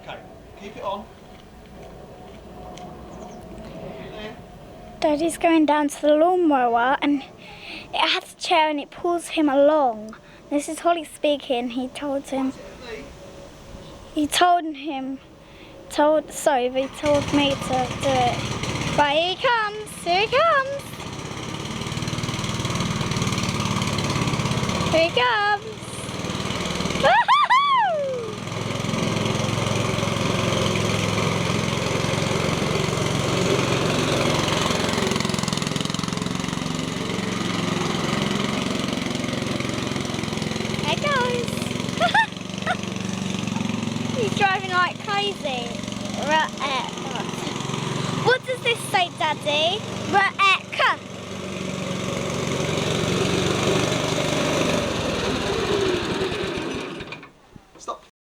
Okay, keep it on. Daddy's going down to the lawnmower and it has a chair and it pulls him along. This is Holly speaking. He told me he told me to do it. Right, here he comes, here he comes. Here he comes. Woohoo! There goes. He's driving like crazy. What does this say, Daddy? Atco.